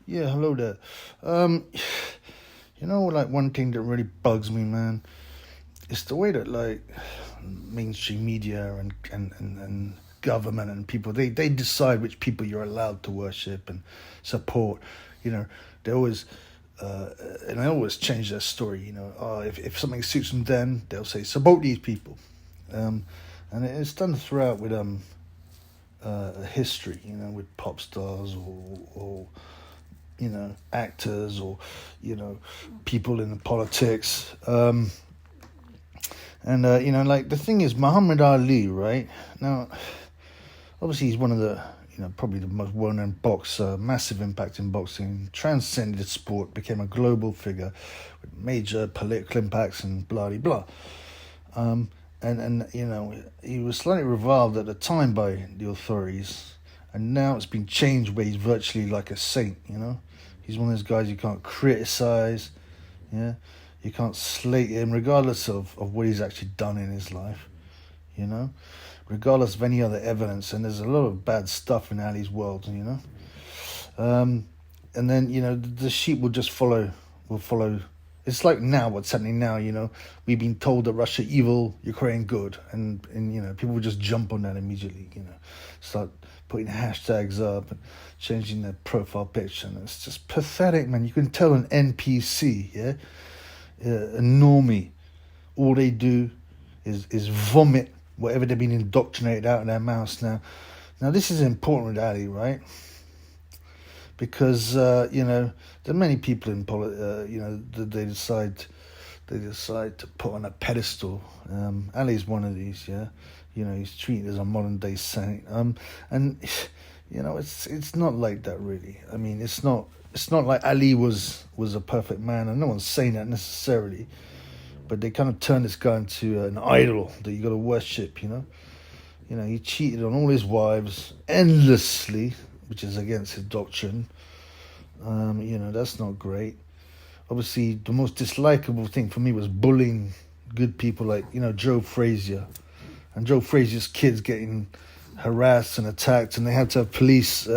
Yeah, hello there. Um, like one thing that really bugs me, man, is the way that like mainstream media and government and people they decide which people you're allowed to worship and support. You know, they always and they always change their story. If something suits them, then they'll say support these people. Um, and it's done throughout with history. With pop stars or actors or, people in the politics. Like the thing is, Muhammad Ali, right? Now, obviously, he's one of the, probably the most well known boxer, massive impact in boxing, transcended sport, became a global figure with major political impacts and blah, blah, blah. He was slightly reviled at the time by the authorities, and now it's been changed where he's virtually like a saint. He's one of those guys you can't criticize, yeah? You can't slate him regardless of what he's actually done in his life, you know? Regardless of any other evidence, and there's a lot of bad stuff in Ali's world. And then, the sheep will follow. It's like now, what's happening now, we've been told that Russia evil, Ukraine good, and people will just jump on that immediately, start putting hashtags up and changing their profile picture, and it's just pathetic, man. You can tell an NPC, a normie, all they do is vomit whatever they've been indoctrinated out of their mouths now. Now, this is important with Ali, right? Because there are many people in that they decide to put on a pedestal. Ali's one of these, yeah. He's treated as a modern day saint. And it's not like that really. I mean, it's not like Ali was a perfect man, and no one's saying that necessarily. But they kind of turned this guy into an idol that you got to worship. He cheated on all his wives endlessly, which is against his doctrine. That's not great. Obviously, the most dislikable thing for me was bullying good people like, Joe Frazier. And Joe Frazier's kids getting harassed and attacked, and they had to have police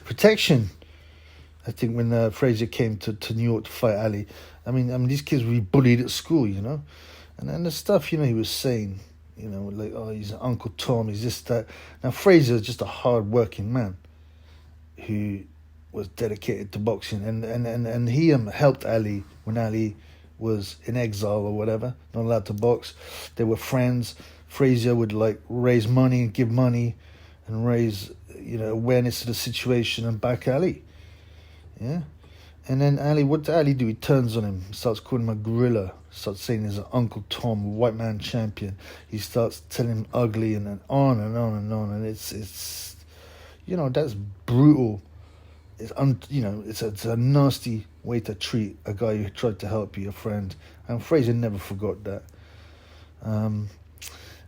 protection. I think when Frazier came to New York to fight Ali. I mean, these kids were bullied at school, And then the stuff, he was saying, like, oh, he's Uncle Tom, he's this, that. Now, Frazier is just a hard-working man who was dedicated to boxing, and he helped Ali when Ali was in exile or whatever, not allowed to box. They were friends. Frazier would like raise money and give money and raise awareness of the situation and back Ali, yeah. And then Ali, what did Ali do? He turns on him, starts calling him a gorilla, starts saying he's an Uncle Tom, white man champion. He starts telling him ugly, and then on and on and on, and it's that's brutal. It's a nasty way to treat a guy who tried to help you, a friend. And Fraser never forgot that.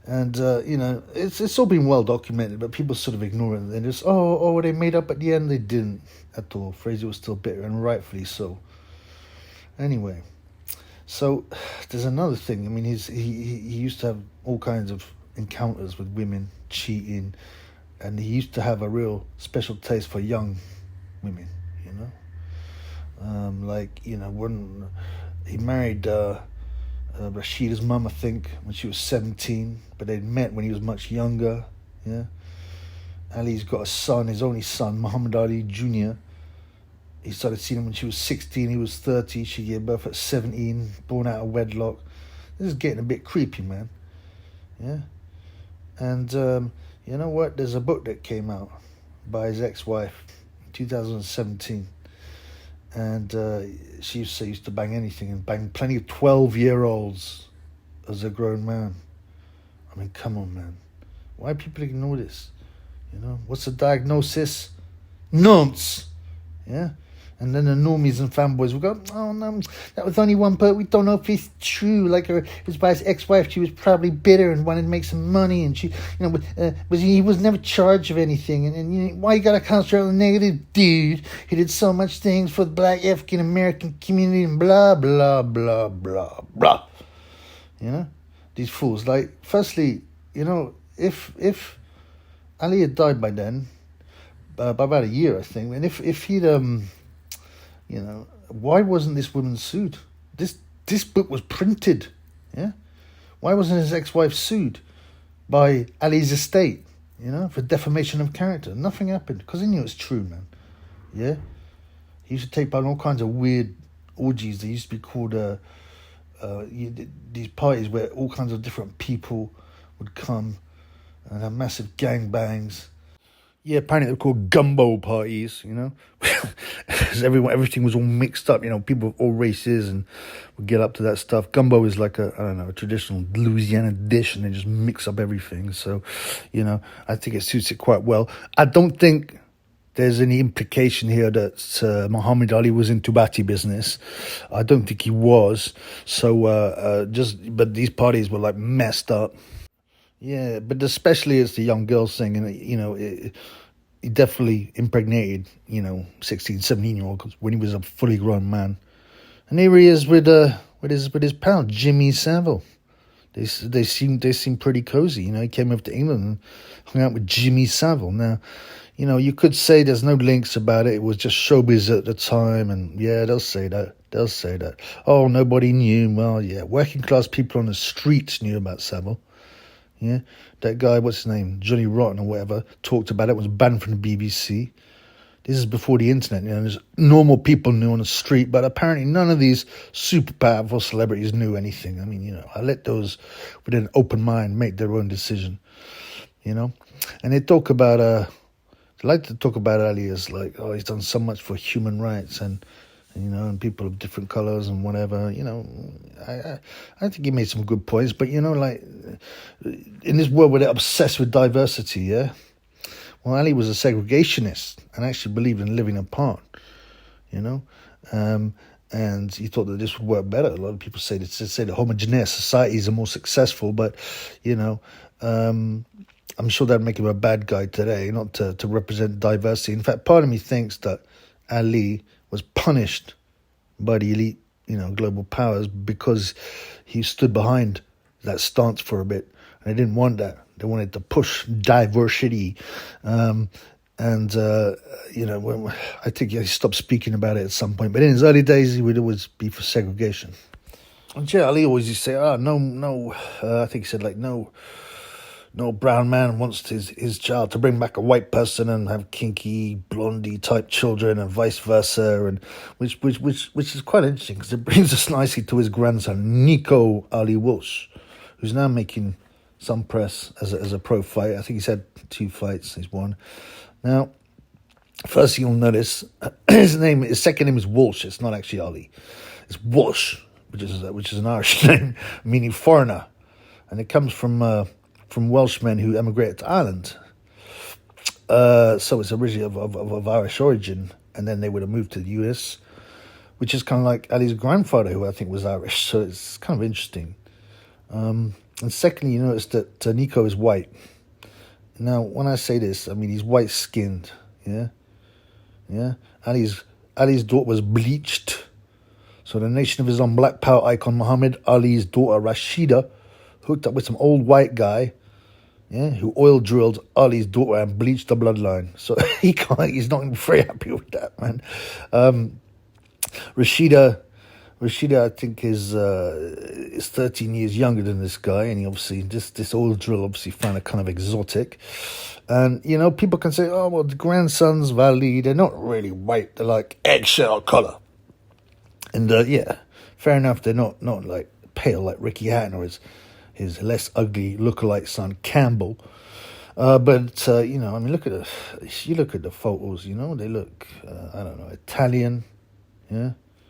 It's all been well documented, but people sort of ignore it. They just, they made up at the end. They didn't at all. Fraser was still bitter, and rightfully so. Anyway, so there's another thing. I mean, he used to have all kinds of encounters with women, cheating, and he used to have a real special taste for young women, when he married Rashida's mum, I think, when she was 17, but they'd met when he was much younger, yeah. Ali's got a son, his only son, Muhammad Ali Jr. He started seeing him when she was 16, he was 30, she gave birth at 17, born out of wedlock. This is getting a bit creepy, man, yeah. And you know what, there's a book that came out by his ex-wife, 2017, and she used to bang anything and bang plenty of 12-year-olds as a grown man. I mean, come on, man. Why people ignore this? What's the diagnosis? Nonce. Yeah. And then the normies and fanboys will go, oh no, that was only one part. We don't know if it's true. Like it was by his ex-wife. She was probably bitter and wanted to make some money, and she, he was never charged of anything. And why you gotta concentrate on the negative, dude? He did so much things for the Black African American community, and blah blah blah blah blah. These fools. Like, firstly, if Ali had died by then, by about a year, I think, and if he'd Why wasn't this woman sued? This book was printed, yeah. Why wasn't his ex-wife sued by Ali's estate, for defamation of character? Nothing happened because he knew it's true, man. Yeah, he used to take part in all kinds of weird orgies. They used to be called these parties where all kinds of different people would come and have massive gangbangs. Yeah, apparently they were called gumbo parties, because everything was all mixed up. People of all races and would get up to that stuff. Gumbo is like a traditional Louisiana dish, and they just mix up everything. So, I think it suits it quite well. I don't think there's any implication here that Muhammad Ali was into Bati business. I don't think he was. So, but these parties were like messed up. Yeah, but especially it's the young girls thing, and he definitely impregnated 16, 17-year-old when he was a fully grown man, and here he is with his pal Jimmy Savile. They seem pretty cozy. He came over to England and hung out with Jimmy Savile. Now, you could say there's no links about it. It was just showbiz at the time, and yeah, they'll say that. Oh, nobody knew. Well, yeah, working class people on the streets knew about Savile. Yeah, that guy, what's his name, Johnny Rotten or whatever, talked about it, was banned from the BBC. This is before the internet, there's normal people knew on the street, but apparently none of these super powerful celebrities knew anything. I mean, I let those with an open mind make their own decision, And they talk about, they like to talk about Ali as like, oh, he's done so much for human rights and people of different colors and whatever. I think he made some good points, but like in this world where they're obsessed with diversity, yeah. Well, Ali was a segregationist and actually believed in living apart, and he thought that this would work better. A lot of people say that homogeneous societies are more successful, but I'm sure that'd make him a bad guy today, not to represent diversity. In fact, part of me thinks that Ali was punished by the elite, global powers because he stood behind that stance for a bit. And they didn't want that. They wanted to push diversity. I think he stopped speaking about it at some point. But in his early days, he would always be for segregation. And yeah, Ali always used to say, I think he said, no brown man wants his child to bring back a white person and have kinky blondie type children and vice versa, and which is quite interesting because it brings us nicely to his grandson Nico Ali Walsh, who's now making some press as a pro fighter. I think he's had 2 fights, he's won. Now, first you'll notice his second name is Walsh. It's not actually Ali. It's Walsh, which is an Irish name meaning foreigner, and it comes from Welshmen who emigrated to Ireland. So it's originally of Irish origin, and then they would have moved to the US, which is kind of like Ali's grandfather, who I think was Irish. So it's kind of interesting. And secondly, you notice that Nico is white. Now, when I say this, I mean he's white-skinned. Yeah. Ali's daughter was bleached. So the Nation of Islam Black Power icon Muhammad Ali's daughter Rashida hooked up with some old white guy, who oil drilled Ali's daughter and bleached the bloodline. So he's not very happy with that, man. Rashida, I think, is 13 years younger than this guy, and he obviously this oil drill obviously found it kind of exotic. And people can say, oh well, the grandson's valid. They're not really white. They're like eggshell color. And fair enough. They're not like pale like Ricky Hatton or his less ugly lookalike son Campbell. But I mean, look at the photos. They look I don't know, Italian,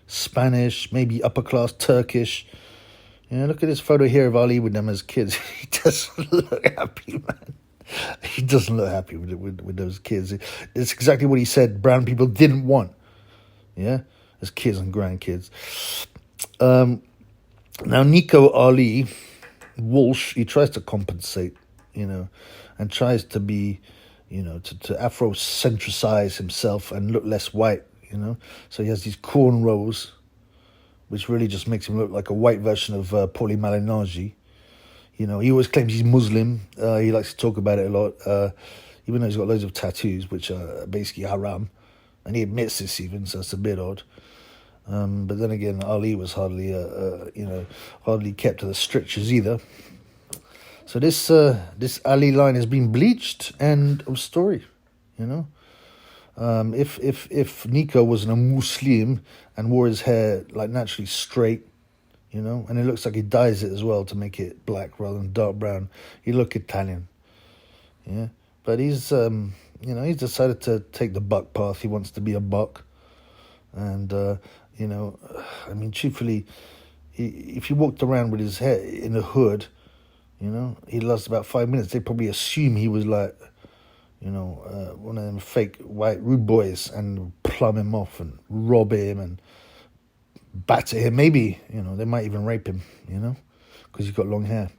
Spanish, maybe upper class Turkish. Look at this photo here of Ali with them as kids. He doesn't look happy, man. He doesn't look happy with those kids. It's exactly what he said brown people didn't want. As kids and grandkids. Now Nico Ali Walsh, he tries to compensate, and tries to be, to Afrocentricize himself and look less white, So he has these cornrows, which really just makes him look like a white version of Paulie Malignaggi. He always claims he's Muslim. He likes to talk about it a lot, even though he's got loads of tattoos, which are basically haram. And he admits this even, so it's a bit odd. But then again, Ali was hardly, hardly kept to the strictures either. So this Ali line has been bleached. End of story. You know, if Nico wasn't a Muslim and wore his hair like naturally straight, you know, and it looks like he dyes it as well to make it black rather than dark brown, he'd look Italian. Yeah, but he's he's decided to take the buck path. He wants to be a buck, and I mean, truthfully, if he walked around with his hair in the hood, you know, he lasts about 5 minutes. They probably assume he was like, one of them fake white rude boys and plumb him off and rob him and batter him. Maybe, they might even rape him, because he's got long hair.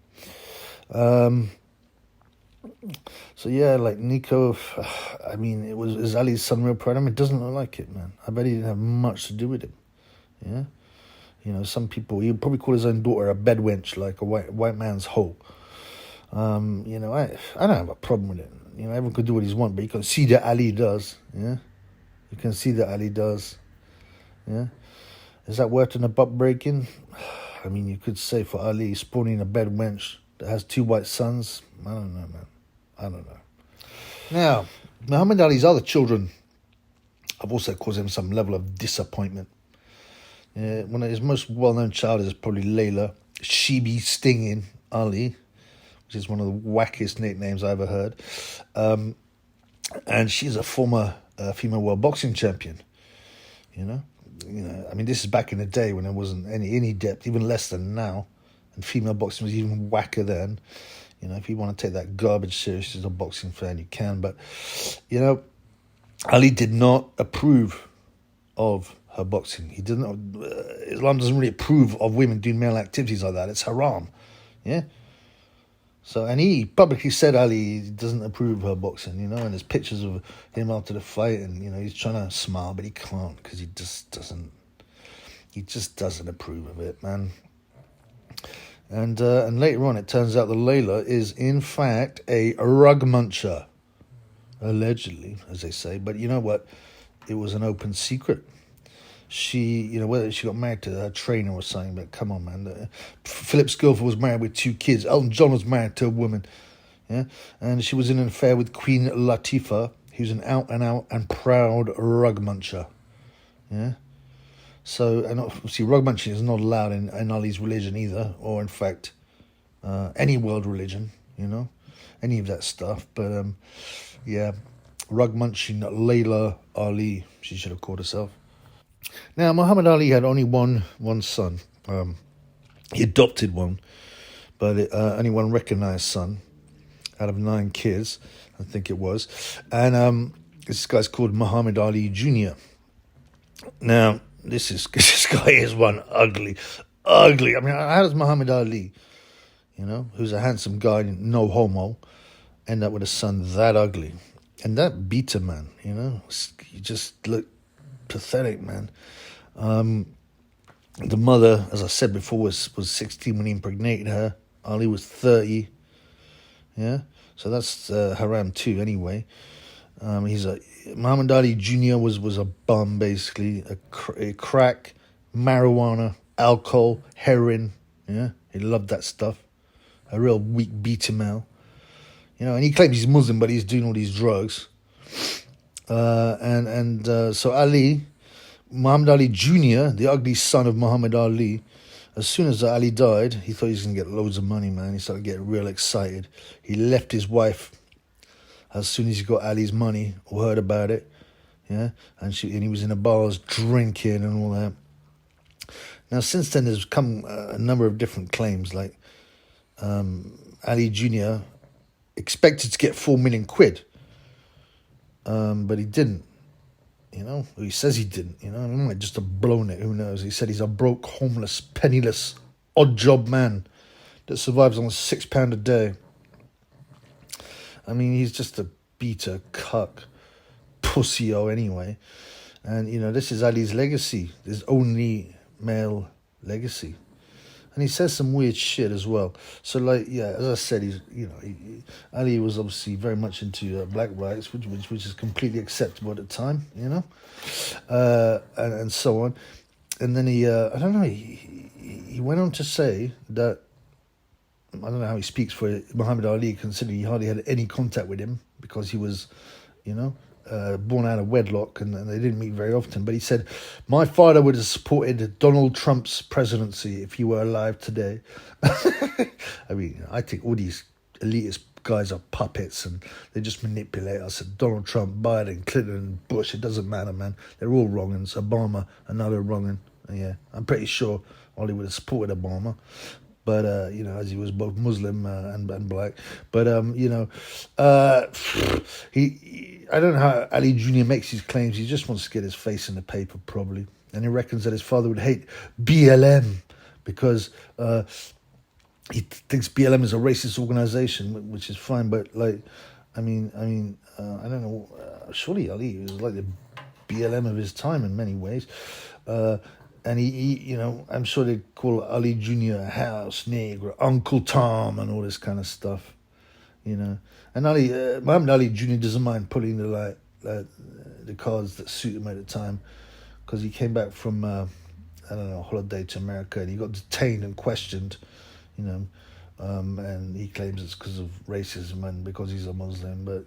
So yeah, like Nico, I mean, is Ali's son real proud of him? It doesn't look like it, man. I bet he didn't have much to do with it. Yeah, some people, he'd probably call his own daughter a bedwench, like a white man's hoe. I don't have a problem with it. Everyone could do what he wants, but you can see that Ali does. Yeah, you can see that Ali does. Yeah, is that worth an butt breaking? I mean, you could say for Ali spawning a bedwench that has 2 white sons. I don't know, man. I don't know. Now, Muhammad Ali's other children have also caused him some level of disappointment. One of his most well-known child is probably Layla. She be stinging Ali, which is one of the wackiest nicknames I ever heard. And she's a former female world boxing champion. I mean, this is back in the day when there wasn't any depth, even less than now. And female boxing was even whacker then. If you want to take that garbage serious as a boxing fan, you can. But, Ali did not approve of her boxing. He didn't. Islam doesn't really approve of women doing male activities like that. It's haram. Yeah. So, and he publicly said Ali doesn't approve of her boxing, and there's pictures of him after the fight, and, he's trying to smile, but he can't because he just doesn't approve of it, man. And later on, it turns out that Layla is, in fact, a rug muncher. Allegedly, as they say. But you know what? It was an open secret. She, whether she got married to her trainer or something, but come on, man. Philip's girlfriend was married with 2 kids. Elton John was married to a woman. Yeah? And she was in an affair with Queen Latifah, who's an out-and-out and proud rug muncher. Yeah? So, and obviously rug munching is not allowed in Ali's religion either, or in fact, any world religion, any of that stuff. But, yeah, rug munching Layla Ali, she should have called herself. Now, Muhammad Ali had only one son. He adopted one, but only one recognized son out of 9 kids, I think it was. And this guy's called Muhammad Ali Jr. Now, this guy is one ugly. I mean, how does Muhammad Ali, who's a handsome guy, no homo, end up with a son that ugly? And that beta man, you just look pathetic, man. The mother, as I said before, was 16 when he impregnated her. Ali was 30. Yeah, so that's haram too. Anyway, Muhammad Ali Jr. was a bum, basically, a crack, marijuana, alcohol, heroin. Yeah, he loved that stuff. A real weak beta male. And he claims he's Muslim, but he's doing all these drugs. So Ali, Muhammad Ali Jr., the ugly son of Muhammad Ali, as soon as Ali died, he thought he was going to get loads of money, man. He started getting real excited. He left his wife as soon as he got Ali's money or heard about it. Yeah, and he was in the bars drinking and all that. Now, since then, there's come a number of different claims, like Ali Jr. expected to get 4 million quid, but he didn't. He says he didn't. He might just have blown it. Who knows? He said he's a broke, homeless, penniless, odd job man that survives on £6 a day. I mean, he's just a beta cuck, pussy-o anyway. And this is Ali's legacy, his only male legacy. and he says some weird shit as well. So like, yeah, as I said, Ali was obviously very much into black rights, which is completely acceptable at the time, and so on. And then I don't know, he went on to say that, I don't know how he speaks for Muhammad Ali, considering he hardly had any contact with him because he was, born out of wedlock and they didn't meet very often. But he said, my father would have supported Donald Trump's presidency if he were alive today. I mean, I think all these elitist guys are puppets and they just manipulate us. And Donald Trump, Biden, Clinton, Bush, it doesn't matter, man. They're all wrong. And Obama, another wrong. Yeah, I'm pretty sure Ali would have supported Obama. But, as he was both Muslim and black. But, I don't know how Ali Jr. makes his claims. He just wants to get his face in the paper, probably. And he reckons that his father would hate BLM because he thinks BLM is a racist organization, which is fine. But, I don't know. Surely Ali was like the BLM of his time in many ways. And he, I'm sure they call Ali Jr. House Negro, Uncle Tom, and all this kind of stuff, And Muhammad Ali Jr. doesn't mind pulling the cards that suit him at the time, because he came back from holiday to America and he got detained and questioned, and he claims it's because of racism and because he's a Muslim, but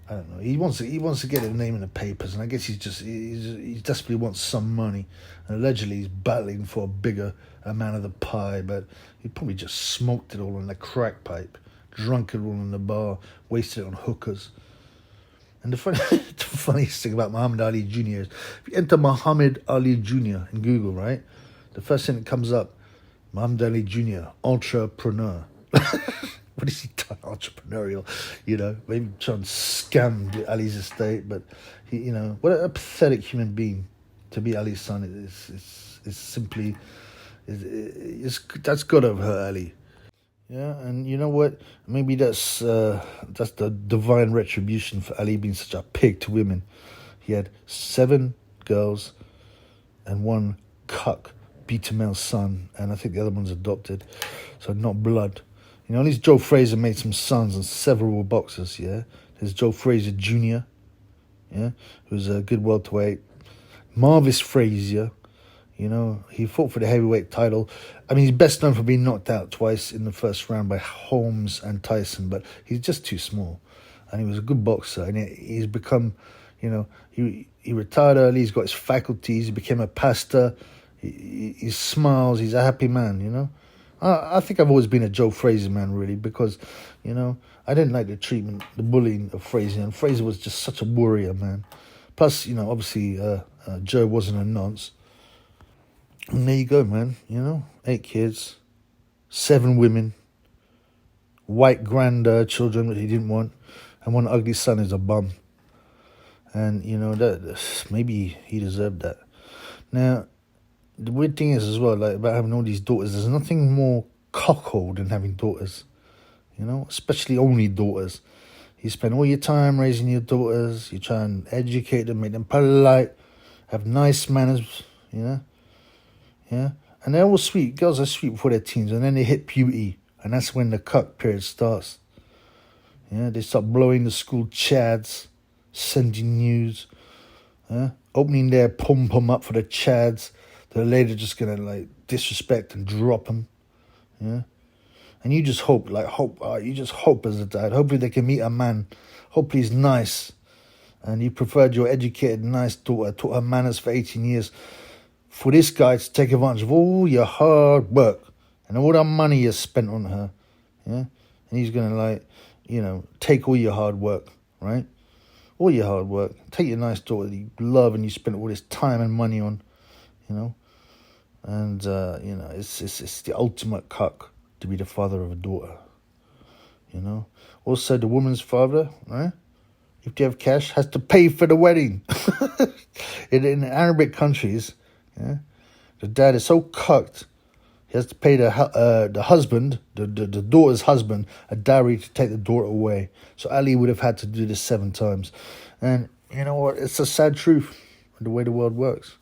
I don't know. He wants to get his name in the papers, and I guess he desperately wants some money. And allegedly, he's battling for a bigger amount of the pie, but he probably just smoked it all in the crack pipe, drunk it all in the bar, wasted it on hookers. And the funniest thing about Muhammad Ali Jr. is, if you enter Muhammad Ali Jr. in Google, right, the first thing that comes up, Muhammad Ali Jr., entrepreneur. What is he done? Entrepreneurial, maybe trying to scam Ali's estate, but he, what a pathetic human being to be Ali's son. It's simply, that's got to have hurt Ali. Yeah, and you know what? Maybe that's the divine retribution for Ali being such a pig to women. He had 7 girls and 1 cuck beta male son, and I think the other one's adopted, so not blood. At least Joe Frazier made some sons and several boxers, yeah. There's Joe Frazier Jr., yeah, who's a good welterweight. Marvis Frazier, he fought for the heavyweight title. I mean, he's best known for being knocked out twice in the first round by Holmes and Tyson, but he's just too small. And he was a good boxer, and he's become, he retired early, he's got his faculties, he became a pastor, he smiles, he's a happy man, I think I've always been a Joe Frazier man, really, because, I didn't like the treatment, the bullying of Frazier, and Frazier was just such a warrior, man. Plus, obviously, Joe wasn't a nonce. And there you go, man, 8 kids, 7 women, white grandchildren that he didn't want, and 1 ugly son is a bum. And, that maybe he deserved that. Now, the weird thing is as well, about having all these daughters, there's nothing more cuckold than having daughters, especially only daughters. You spend all your time raising your daughters, you try and educate them, make them polite, have nice manners, yeah. And they're all sweet. Girls are sweet before their teens, and then they hit puberty, and that's when the cuck period starts. Yeah, they start blowing the school chads, sending news, opening their pom-pom up for the chads. They're later just gonna disrespect and drop them, yeah. And you just hope, you just hope as a dad. Hopefully they can meet a man. Hopefully he's nice, and you preferred your educated, nice daughter, taught her manners for 18 years, for this guy to take advantage of all your hard work and all that money you spent on her, yeah. And he's gonna take all your hard work, right? All your hard work. Take your nice daughter that you love and you spent all this time and money on, And, it's the ultimate cuck to be the father of a daughter, Also, the woman's father, right, if they have cash, has to pay for the wedding. in Arabic countries, yeah, the dad is so cucked, he has to pay the husband, the daughter's husband, a dowry to take the daughter away. So Ali would have had to do this 7 times. And you know what? It's a sad truth, the way the world works.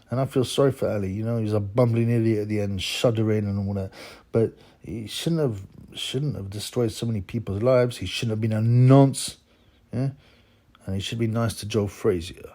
And I feel sorry for Ali. You know, he's a bumbling idiot at the end, shuddering and all that. But he shouldn't have destroyed so many people's lives. He shouldn't have been a nonce. Yeah, and he should be nice to Joe Frazier.